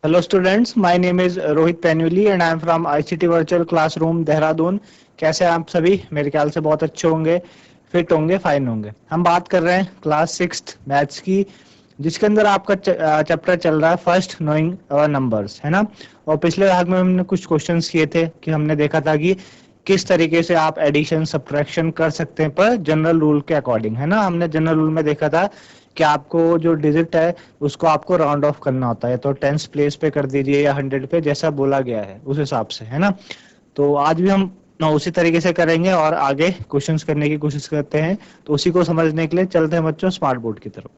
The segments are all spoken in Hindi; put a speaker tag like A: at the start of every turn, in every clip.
A: Hello students, my name is Rohit Penuli and I am from ICT Virtual Classroom Dehradun. कैसे हैं आप सभी? मेरे ख्याल से बहुत अच्छे होंगे, फिट होंगे, फाइन होंगे। हम बात कर रहे हैं क्लास सिक्स मैथ्स की, जिसके अंदर आपका चैप्टर चल रहा है फर्स्ट नोइंग नंबर्स, है ना। और पिछले भाग में हमने कुछ क्वेश्चंस किए थे कि हमने देखा था कि किस तरीके से आप एडिशन सब्ट्रैक्शन कर सकते हैं पर जनरल रूल के अकॉर्डिंग, है ना। हमने जनरल रूल में देखा था कि आपको जो डिजिट है उसको आपको राउंड ऑफ करना होता है, तो टेंस प्लेस पे कर दीजिए या 100 पे, जैसा बोला गया है उस हिसाब से, है ना। तो आज भी हम उसी तरीके से करेंगे और आगे क्वेश्चंस करने की कोशिश करते हैं। तो उसी को समझने के लिए चलते हैं बच्चों स्मार्ट बोर्ड की तरफ।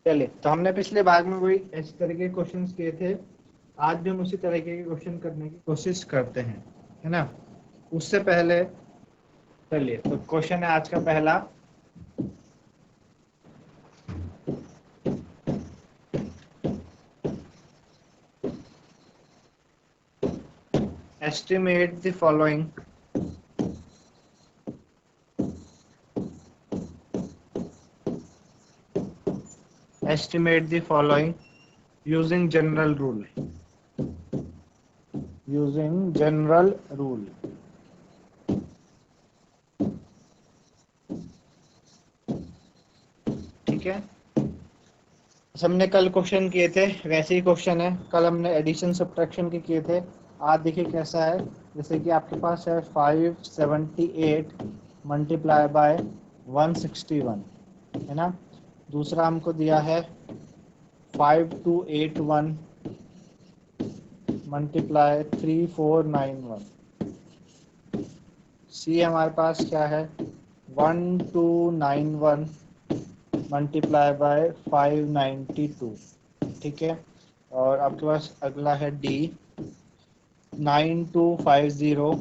A: चलिए, तो हमने पिछले भाग में वही इस तरीके के क्वेश्चंस किए थे। आज भी हम उसी तरीके के क्वेश्चन करने की कोशिश करते हैं, है ना। उससे पहले चलिए, तो क्वेश्चन है आज का पहला। Estimate the following estimate the following using general rule, using general rule। ठीक है, हमने कल क्वेश्चन किए थे वैसे ही क्वेश्चन है। कल हमने एडिशन सब्ट्रैक्शन के किए थे। आज देखिए कैसा है। जैसे कि आपके पास है 578 मल्टीप्लाई बाय 161, है ना। दूसरा हमको दिया है 5281 मल्टीप्लाई 3491। सी हमारे पास क्या है 1291 मल्टीप्लाई बाय 592। ठीक है, और आपके पास अगला है डी 9250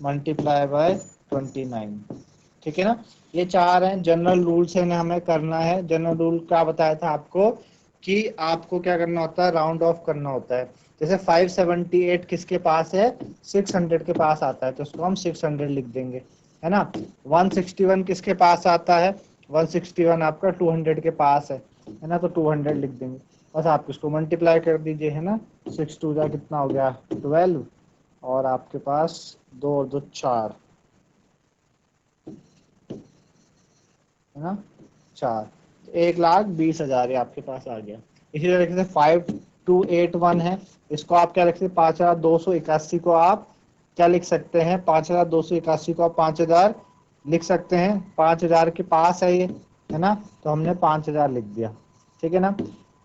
A: मल्टीप्लाई बाय 29। ठीक है ना। ये चार हैं जनरल रूल से हमें करना है। जनरल रूल क्या बताया था आपको कि आपको क्या करना होता है, राउंड ऑफ करना होता है। जैसे 578 किसके पास है, 600 के पास आता है, तो उसको हम 600 लिख देंगे, है ना। 161 किसके पास आता है, 161 आपका 200 के पास है ना, तो 200 लिख देंगे। बस आप इसको मल्टीप्लाई कर दीजिए, है ना। 6 2 जा कितना हो गया 12, और आपके पास 2 और 2 4, है ना, 4। 1,20,000 आपके पास आ गया। इसी तरीके से 5281 है, इसको आप क्या लिख सकते हैं, 5,281 को आप क्या लिख सकते हैं, 5,281 को आप 5,000 लिख सकते हैं। 5,000 के पास है ये, है ना, तो हमने 5,000 लिख दिया। ठीक है ना।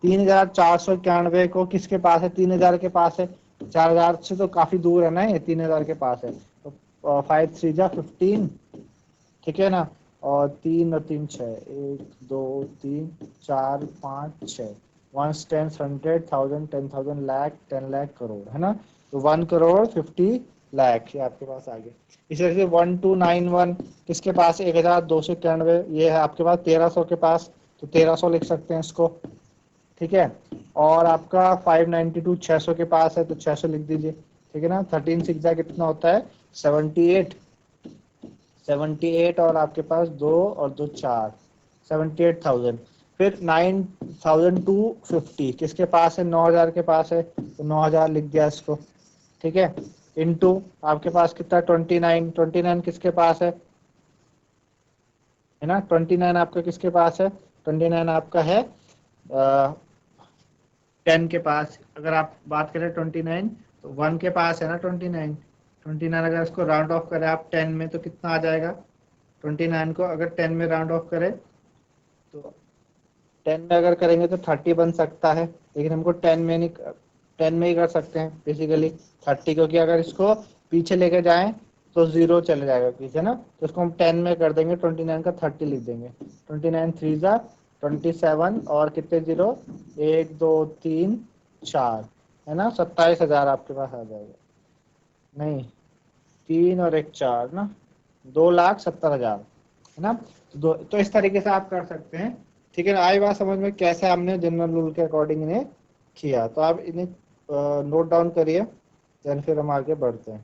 A: 3,491 को किसके पास है, 3,000 के पास है। 4,000 से तो काफी दूर है ना, ये 3,000 के पास है, तो 5 3 जा 15। ठीक है ना। और 3 और 3 6, 1 2 3 4 5 6, 1 10 100 1000 10,000 लाख 10 लाख करोड़, है ना। तो 1,50,00,000 ये आपके पास आ गया। इसी तरह से 1291 किसके पास, 1,291, ये है आपके पास 1,300 के पास, तो 1,300 लिख सकते हैं इसको। ठीक है, और आपका 592 600 के पास है, तो 600 लिख दीजिए। ठीक है ना। 13 6 कितना होता है 78, 78, और आपके पास 2 और 2 4, 78,000। फिर 9,250 किसके पास है, 9,000 के पास है, तो 9,000 लिख दिया इसको। ठीक है, इनटू आपके पास कितना 29, 29 किसके पास है ना, 29 आपका किसके पास है, 29 आपका है 10 के पास। अगर आप बात करें 29, तो 1 के पास है ना 29। 29 अगर इसको राउंड ऑफ करें आप 10 में, तो कितना आ जाएगा, 29 को अगर 10 में राउंड ऑफ करें तो 10 में अगर करेंगे तो 30 बन सकता है, लेकिन हमको 10 में नहीं, 10 में ही कर सकते हैं बेसिकली 30, क्योंकि अगर इसको पीछे लेके जाएं तो जीरो चले जाएगा पीछे ना, तो इसको हम 10 में कर देंगे, 29 का 30 लिख देंगे। 29 3 जा 27, और कितने जीरो, 1 2 3 4, है ना, 27,000 आपके पास आ जाएगा। नहीं, 3 और 1 4 ना, 2,70,000, है ना। तो इस तरीके से आप कर सकते हैं। ठीक है ना, आई बात समझ में कैसे हमने जनरल रूल के अकॉर्डिंग इन्हें किया। तो आप इन्हें नोट डाउन करिए, देन फिर हम आगे बढ़ते हैं।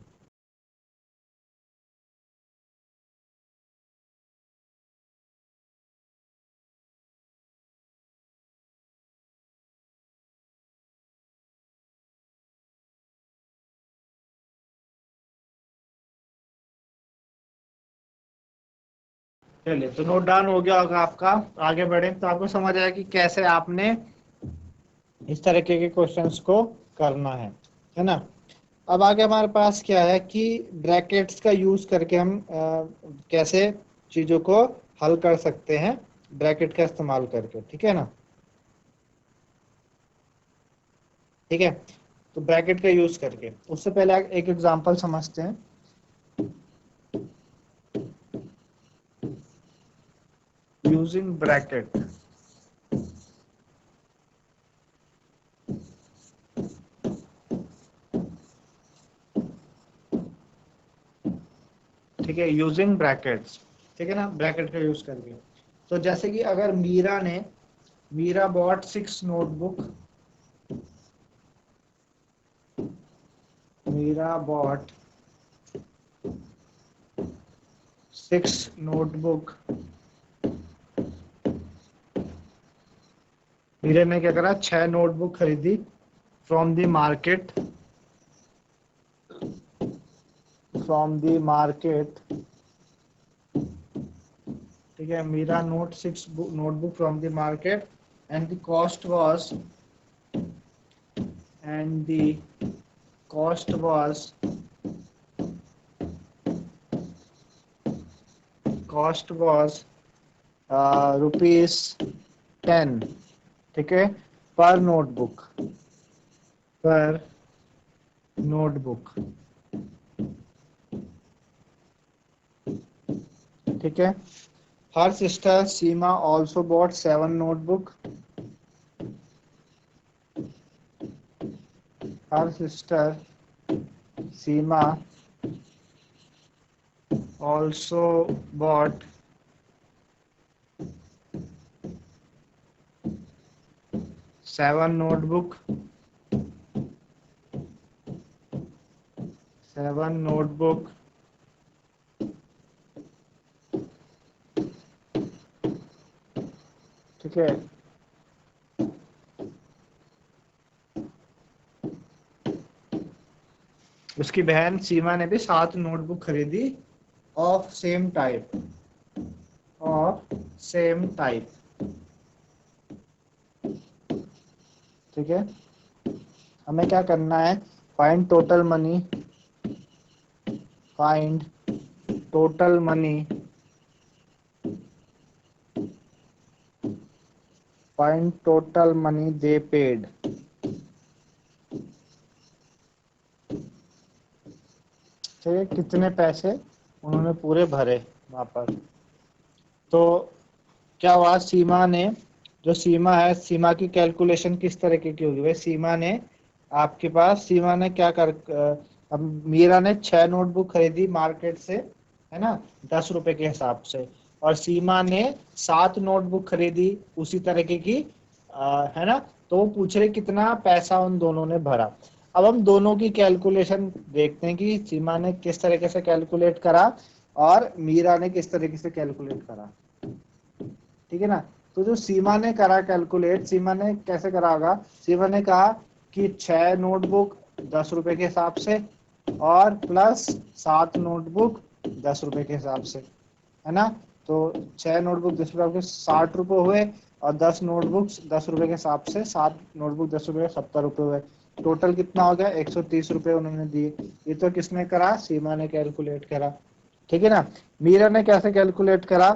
A: चलिए, तो नोट डाउन हो गया होगा आपका। आगे बढ़े तो आपको समझ आया कि कैसे आपने इस तरीके के क्वेश्चंस को करना है ना। अब आगे हमारे पास क्या है कि ब्रैकेट्स का यूज करके हम कैसे चीजों को हल कर सकते हैं, ब्रैकेट का इस्तेमाल करके, ठीक है ना। ठीक है, तो ब्रैकेट का यूज करके उससे पहले एक एग्जांपल समझते हैं। यूजिंग ब्रैकेट, ठीक है, यूजिंग ब्रैकेट्स, ठीक है ना, ब्रैकेट का यूज करके। तो जैसे कि अगर Meera bought 6 notebook, Meera bought 6 notebook, मीरे ने क्या करा, 6 नोटबुक खरीदी from the market, from the market, ठीक है, मीरा नोट 6 notebook from the market and the cost was, and the cost was rupees 10, ठीक है, पर नोटबुक, पर नोटबुक, ठीक है। Her sister Seema also bought 7 notebook, her sister Seema also bought 7 notebook, 7 notebook, ठीक है। उसकी बहन सीमा ने भी 7 नोटबुक खरीदी of same type, of same type, ठीक है। हमें क्या करना है, find total money, find total money, find total money दे पेड, ठीक है, कितने पैसे उन्होंने पूरे भरे वापस। तो क्या हुआ, सीमा ने, जो सीमा है, सीमा की कैलकुलेशन किस तरीके की होगी भाई, सीमा ने, आपके पास सीमा ने क्या कर, अब मीरा ने 6 नोटबुक खरीदी मार्केट से, है ना, 10 रुपए के हिसाब से, और सीमा ने 7 नोटबुक खरीदी उसी तरीके की, है ना। तो वो पूछ रहे कितना पैसा उन दोनों ने भरा। अब हम दोनों की कैलकुलेशन देखते हैं कि सीमा ने किस तरीके से कैलकुलेट करा और मीरा ने किस तरीके से कैलकुलेट करा, ठीक है ना। तो जो सीमा ने करा कैलकुलेट, सीमा ने कैसे करा होगा, सीमा ने कहा कि 6 नोटबुक 10 रुपए के हिसाब से और प्लस 7 नोटबुक 10 रुपए के हिसाब से, है ना। तो 6 नोटबुक 10 रुपए के 60 रुपए हुए और 10 नोटबुक 10 रुपए के हिसाब से 7 नोटबुक 10 रुपए 70 रुपए हुए। टोटल कितना हो गया, 130 रुपए उन्होंने दिए। ये तो किसने करा, सीमा ने कैलकुलेट करा, ठीक है ना। मीरा ने कैसे कैलकुलेट करा,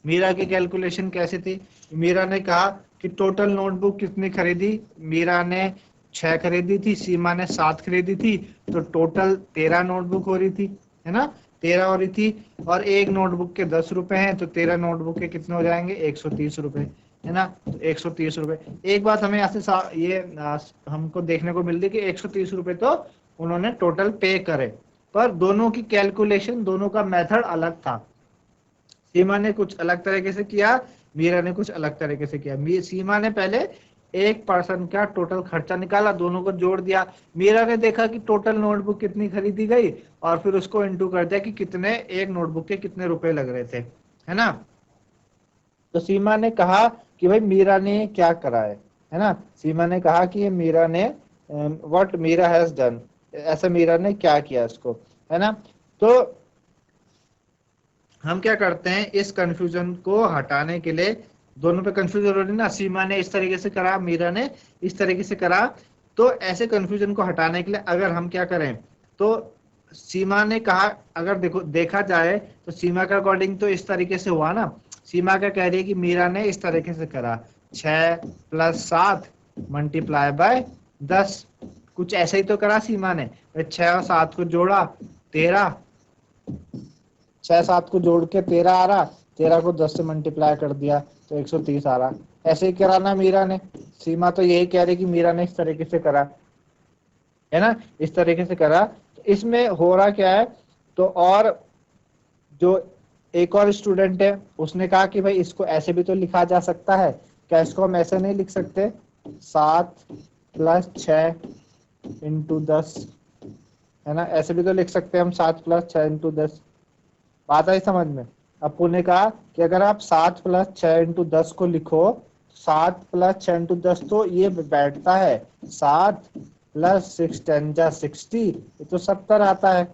A: मीरा की कैलकुलेशन कैसी थी, मीरा ने कहा कि टोटल नोटबुक कितनी खरीदी, मीरा ने 6 खरीदी थी, सीमा ने 7 खरीदी थी, तो टोटल 13 नोटबुक हो रही थी, है ना, 13 हो रही थी। और एक नोटबुक के 10 रुपए हैं, तो 13 नोटबुक के कितने हो जाएंगे, 130 रुपए, है ना। तो 130 रुपए, एक बात हमें यहाँ से ये हमको देखने को मिलती कि 130 रुपए तो उन्होंने टोटल पे करे, पर दोनों की कैलकुलेशन, दोनों का मेथड अलग था, सीमा ने कुछ अलग तरीके से किया, मीरा ने कुछ अलग तरीके से किया। सीमा ने पहले एक पर्सन का टोटल खर्चा निकाला, दोनों को जोड़ दिया। मीरा ने देखा कि टोटल नोटबुक कितनी खरीदी गई और फिर उसको इंटू कर दिया कि कितने एक नोटबुक के कितने रुपए लग रहे थे, है ना। तो सीमा ने कहा कि भाई मीरा ने क्या करा है ना। सीमा ने कहा कि ये मीरा ने व्हाट मीरा हैज डन, ऐसा मीरा ने क्या किया इसको, है ना। तो हम क्या करते हैं, इस कंफ्यूजन को हटाने के लिए, दोनों पे कंफ्यूजन हो रही ना, सीमा ने इस तरीके से करा, मीरा ने इस तरीके से करा। तो ऐसे कंफ्यूजन को हटाने के लिए अगर हम क्या करें, तो सीमा ने कहा, अगर देखो देखा जाए तो सीमा के अकॉर्डिंग तो इस तरीके से हुआ ना। सीमा क्या कह रही है कि मीरा ने इस तरीके से करा, 6 + 7 मल्टीप्लाई बाय 10, कुछ ऐसे ही तो करा सीमा ने। 6 और 7 को जोड़ा 13, 6 7 को जोड़ के 13 आ रहा, 13 को 10 से मल्टीप्लाई कर दिया तो 130 आ रहा। ऐसे ही कराना मीरा ने। सीमा तो यही कह रही कि मीरा ने इस तरीके से करा, है ना, इस तरीके से करा। तो इसमें हो रहा क्या है, तो और जो एक और स्टूडेंट है उसने कहा कि भाई इसको ऐसे भी तो लिखा जा सकता है, क्या इसको हम ऐसे नहीं लिख सकते, 7 + 6 × 10, है ना, ऐसे भी तो लिख सकते हैं हम, 7 + 6 × 10। बात आई समझ में। अपू ने कहा कि अगर आप 7 + 6 × 10 को लिखो, 7 + 6 × 10 तो ये बैठता है 7 + 6 10 जा 60, ये तो 70 आता है,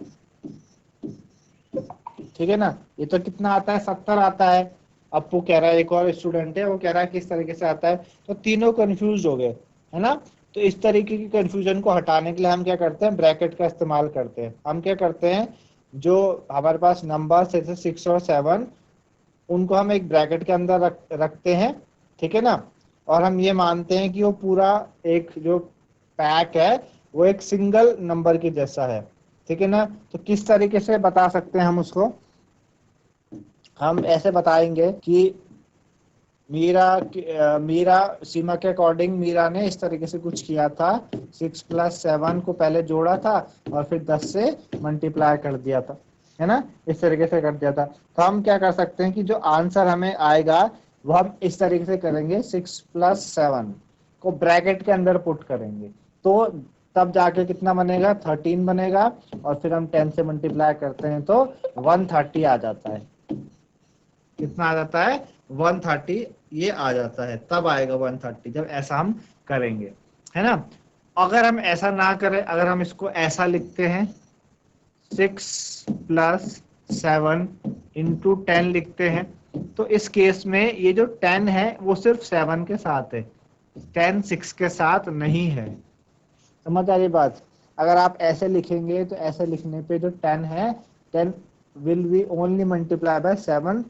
A: ठीक है ना। ये तो कितना आता है, 70 आता है। अपू कह रहा है, एक और स्टूडेंट है वो कह रहा है किस तरीके से आता है। तो तीनों कंफ्यूज हो गए, है ना। तो इस तरीके की कंफ्यूजन को हटाने के लिए हम क्या करते हैं, ब्रैकेट का इस्तेमाल करते हैं। हम क्या करते हैं, जो हमारे पास नंबर जैसे 6 और 7, उनको हम एक ब्रैकेट के अंदर रखते हैं, ठीक है ना। और हम ये मानते हैं कि वो पूरा एक जो पैक है वो एक सिंगल नंबर के जैसा है, ठीक है ना। तो किस तरीके से बता सकते हैं हम उसको, हम ऐसे बताएंगे कि मीरा सीमा के अकॉर्डिंग मीरा ने इस तरीके से कुछ किया था, 6 + 7 को पहले जोड़ा था और फिर 10 से मल्टीप्लाई कर दिया था, है ना, इस तरीके से कर दिया था। तो हम क्या कर सकते हैं कि जो आंसर हमें आएगा वो हम इस तरीके से करेंगे, 6 + 7 को ब्रैकेट के अंदर पुट करेंगे, तो तब जाके कितना बनेगा, 13 बनेगा। और फिर हम 10 से मल्टीप्लाई करते हैं तो 130 आ जाता है। कितना आ जाता है, 130 ये आ जाता है, तब आएगा 130 जब ऐसा हम करेंगे, है ना। अगर हम ऐसा ना करें, अगर हम इसको ऐसा लिखते हैं, 6 + 7 × 10 लिखते हैं, तो इस केस में ये जो 10 है वो सिर्फ 7 के साथ है, 10 6 के साथ नहीं है। समझ आ रही बात। अगर आप ऐसे लिखेंगे तो ऐसे लिखने पे जो 10 है, 10 will be only multiply by 7,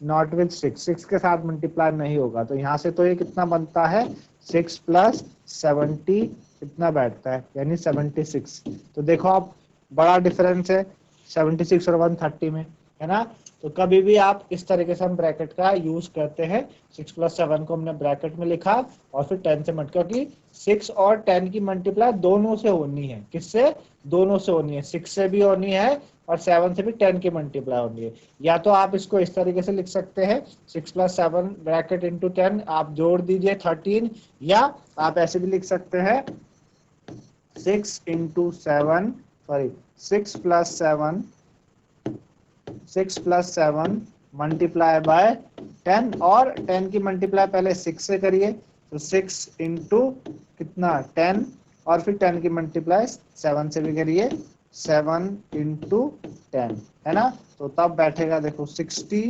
A: not with 6, 6 के साथ मल्टीप्लाई नहीं होगा। तो यहाँ से तो ये कितना बनता है, 6 + 70 कितना बैठता है, यानी 76। तो देखो आप, बड़ा डिफरेंस है 76 और 130 में, है ना। तो कभी भी आप इस तरीके से हम ब्रैकेट का यूज करते हैं, 6 + 7 को हमने ब्रैकेट में लिखा और फिर 10 से क्योंकि 6 और 10 की मल्टीप्लाई दोनों से होनी है, किससे, दोनों से होनी है, 6 से भी होनी है और 7 से भी 10 की मल्टीप्लाई होनी है। या तो आप इसको इस तरीके से लिख सकते हैं, 6 + 7 ब्रैकेट इंटू 10, आप जोड़ दीजिए 13, या आप ऐसे भी लिख सकते हैं 6 × 7 सॉरी 6 + 7 6 + 7 मल्टीप्लाई बाय 10, और 10 की मल्टीप्लाई पहले 6 से करिए, तो 6 × कितना 10, और फिर 10 की मल्टीप्लाई 7 से भी करिए, 7 × 10, है ना। तो तब बैठेगा देखो 60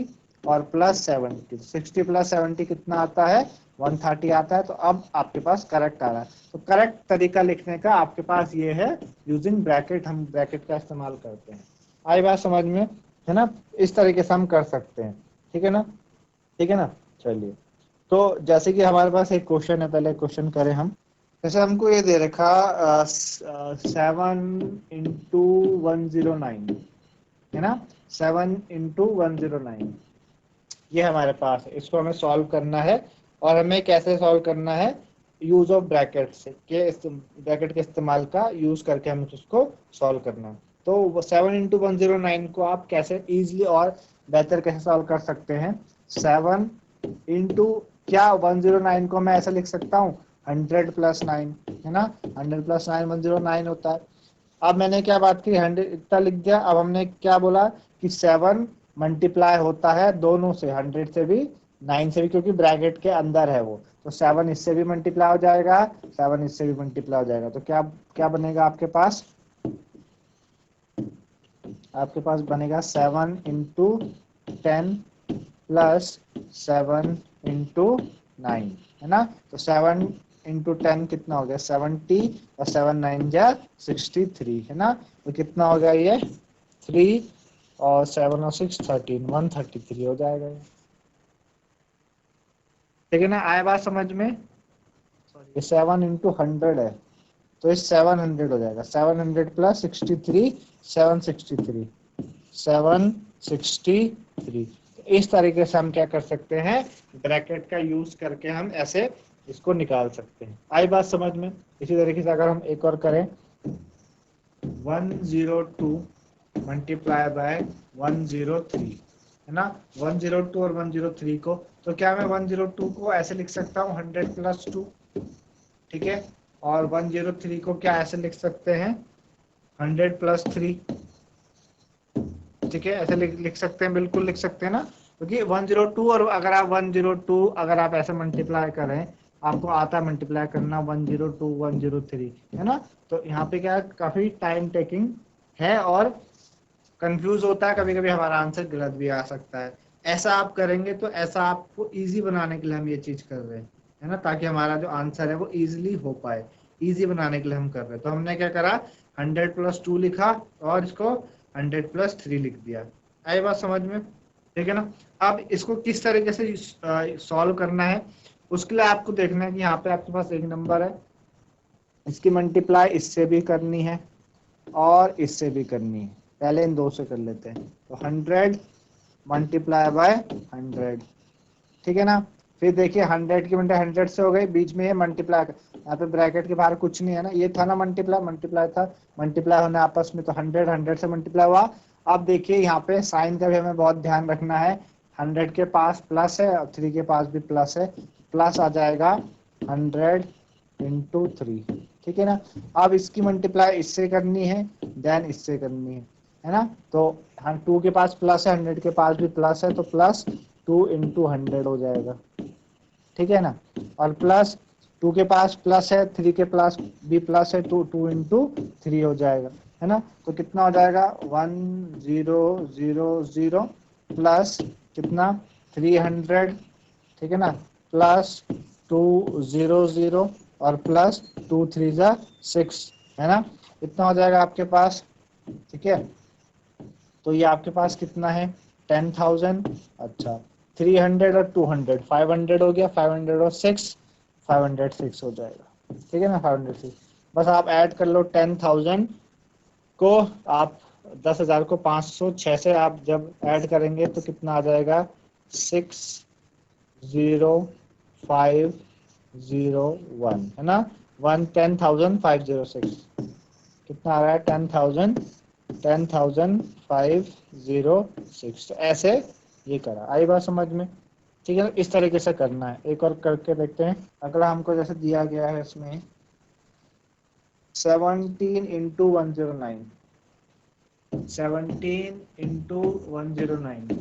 A: और +70, 60 + 70 कितना आता है, 130 आता है। तो अब आपके पास करेक्ट आ रहा है। तो करेक्ट तरीका लिखने का आपके पास ये है, यूजिंग ब्रैकेट, हम ब्रैकेट का इस्तेमाल करते हैं। आई बात समझ में, है ना। इस तरीके से हम कर सकते हैं, ठीक है ना, ठीक है ना। चलिए, तो जैसे कि हमारे पास एक क्वेश्चन है, पहले क्वेश्चन करें हम। जैसे हमको ये दे रखा 7 × 109, है ना, 7 × 109 ये हमारे पास है, इसको हमें सॉल्व करना है। और हमें कैसे सॉल्व करना है, यूज ऑफ ब्रैकेट से, के ब्रैकेट के इस्तेमाल का यूज करके हमें उसको सॉल्व करना है। तो 7 × 109 को आप कैसे इजीली और बेहतर कैसे सॉल्व कर सकते हैं, 7 इंटू क्या 109 को मैं ऐसे लिख सकता हूँ 100 प्लस 9, है ना, 100 प्लस 9 109 होता है। अब मैंने क्या बात की, 100 इतना लिख दिया। अब हमने क्या बोला कि 7 मल्टीप्लाई होता है दोनों से, 100 से भी 9 से भी, क्योंकि ब्रैकेट के अंदर है वो, तो 7 इससे भी मल्टीप्लाई हो जाएगा, 7 इससे भी मल्टीप्लाई हो जाएगा। तो क्या क्या बनेगा आपके पास बनेगा 7 इंटू 10 प्लस 7 इंटू 9, है ना। तो 7 इंटू 10 कितना हो गया 70, और 7 9 जा 63, है ना। तो कितना हो गया ये 3, और 7 और 6 13, 133 हो जाएगा ये। ठीक है ना, आए बात समझ में। ये 7 इंटू 100 है, तो ये 700 हो जाएगा, 700 प्लस 63, 763, 763। इस तरीके से हम क्या कर सकते हैं, ब्रैकेट का यूज करके हम ऐसे इसको निकाल सकते हैं। आई बात समझ में। इसी तरीके से अगर हम एक और करें, 102 मल्टीप्लाई बाय 103, है ना, 102 और 103 को, तो क्या मैं 102 को ऐसे लिख सकता हूँ 100 प्लस 2, ठीक है, और 103 को क्या ऐसे लिख सकते हैं 100 प्लस 3, ठीक है, ऐसे लिख सकते हैं, बिल्कुल लिख सकते हैं ना, क्योंकि 102, और अगर आप 102 अगर आप ऐसे मल्टीप्लाई करें, आपको आता है मल्टीप्लाई करना 102 103, है ना। तो यहाँ पे क्या काफी टाइम टेकिंग है और कंफ्यूज होता है, कभी कभी हमारा आंसर गलत भी आ सकता है। ऐसा आप करेंगे तो ऐसा आपको इजी बनाने के लिए हम ये चीज कर रहे हैं, है ना, ताकि हमारा जो आंसर है वो इजीली हो पाए, इजी बनाने के लिए हम कर रहे हैं। तो हमने क्या करा, 100 प्लस 2 लिखा और इसको 100 प्लस 3 लिख दिया। आई बात समझ में, ठीक है ना। अब इसको किस तरीके से सॉल्व करना है, उसके लिए आपको देखना है कि यहाँ पे आपके पास एक नंबर है, इसकी मल्टीप्लाई इससे भी करनी है और इससे भी करनी है। पहले इन दो से कर लेते हैं, तो 100 मल्टीप्लाई बाय 100, ठीक है ना। फिर देखिए 100 की मल्टीप्लाई 100 से हो गई, बीच में ये मल्टीप्लाई, यहाँ पे ब्रैकेट के बाहर कुछ नहीं है ना, ये था ना मल्टीप्लाई, मल्टीप्लाई था, मल्टीप्लाई होने आपस में, तो 100 100 से मल्टीप्लाई हुआ। अब देखिए यहाँ पे साइन का भी हमें बहुत ध्यान रखना है, 100 के पास प्लस है और 3 के पास भी प्लस है, प्लस आ जाएगा 100 इंटू 3, ठीक है ना। अब इसकी मल्टीप्लाई इससे करनी है, देन इससे करनी है ना। तो हम 2 के पास प्लस है, 100 के पास भी प्लस है, तो प्लस 2 इंटू 100 हो जाएगा, ठीक है ना। और प्लस 2 के पास प्लस है, 3 के पास भी प्लस है, 2 इंटू 3 हो जाएगा, है ना। तो कितना हो जाएगा 1000 प्लस कितना 300, ठीक है ना, प्लस 200 और प्लस 2 3 जा 6, है ना। इतना हो जाएगा आपके पास, ठीक है। तो ये आपके पास कितना है 10,000, अच्छा 300 और 200 500 हो गया, 500 और 6 506 हो जाएगा, ठीक है ना, 506। बस आप ऐड कर लो 10,000 को, आप 10,000 को 506 से आप जब ऐड करेंगे तो कितना आ जाएगा 60501, है ना, 10,506, कितना आ रहा है 10,506। तो ऐसे ये करा, आई बात समझ में, ठीक है। इस तरीके से करना है, एक और करके देखते हैं। अगला हमको जैसे दिया गया है इसमें 17 इंटू 109, 17 इंटू 109,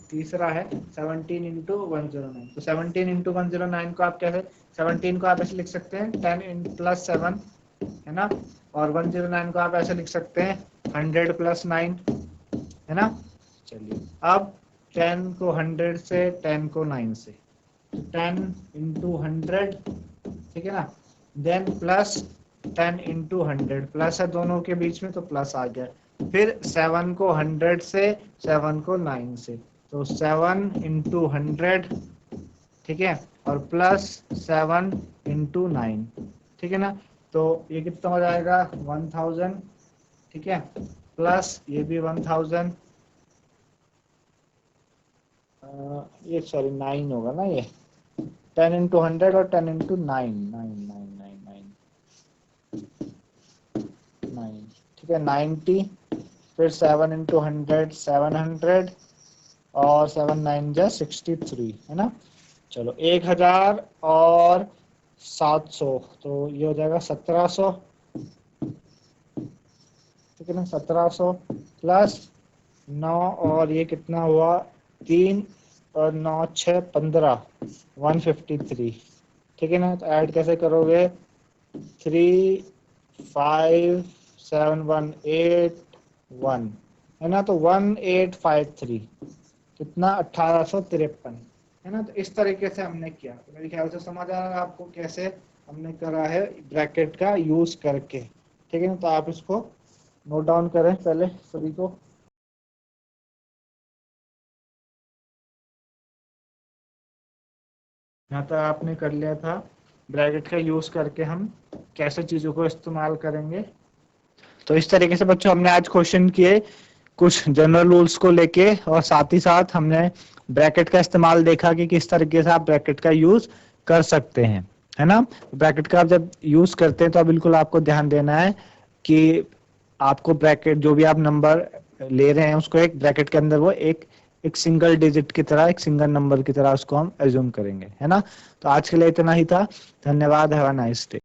A: तीसरा है 17 इंटू 109। तो 17 इंटू 109 को आप कैसे, 17 को आप ऐसे लिख सकते हैं 10 इन प्लस 7, है ना, और 109 को आप ऐसे लिख सकते हैं 100 प्लस 9, है ना। चलिए अब 10 को 100 से, 10 को 9 से, तो 10 इंटू 100, ठीक है ना, देन प्लस 10 इंटू 100, प्लस है दोनों के बीच में तो प्लस आ गया। फिर 7 को 100 से, 7 को 9 से, तो 7 इंटू 100, ठीक है, और प्लस 7 इंटू 9, ठीक है ना। तो ये कितना हो जाएगा 1000, ठीक है, प्लस ये भी 1000, ये सॉरी 9 होगा ना, ये 10 इंटू 100 और 10 इंटू 9 9 9 9 9 9, ठीक है, 90 फिर 7 इंटू 100 700 और 7 9 जा 63 है ना। चलो 1000 और 700 तो ये हो जाएगा 1700, ठीक है ना। 1700 प्लस 9 और ये कितना हुआ 3 और 9 6 15 153, ठीक है ना। तो ऐड कैसे करोगे 3 5 7 1 8 1 है ना। तो 1853 कितना 1853 है ना। तो इस तरीके से हमने किया। तो मेरे ख्याल से समझ आ रहा है आपको कैसे हमने करा है ब्रैकेट का यूज करके, ठीक है ना। तो आप इसको नोट डाउन करें पहले सभी को। यहाँ तक आपने कर लिया था ब्रैकेट का यूज करके हम कैसे चीजों को इस्तेमाल करेंगे। तो इस तरीके से बच्चों हमने आज क्वेश्चन किए कुछ जनरल रूल्स को लेके, और साथ ही साथ हमने ब्रैकेट का इस्तेमाल देखा कि किस तरीके से आप ब्रैकेट का यूज कर सकते हैं, है ना। ब्रैकेट का आप जब यूज करते हैं तो बिल्कुल आपको ध्यान देना है कि आपको ब्रैकेट जो भी आप नंबर ले रहे हैं उसको एक ब्रैकेट के अंदर वो एक सिंगल डिजिट की तरह, एक सिंगल नंबर की तरह उसको हम एज्यूम करेंगे, है ना। तो आज के लिए इतना ही था। धन्यवाद। Have a nice day.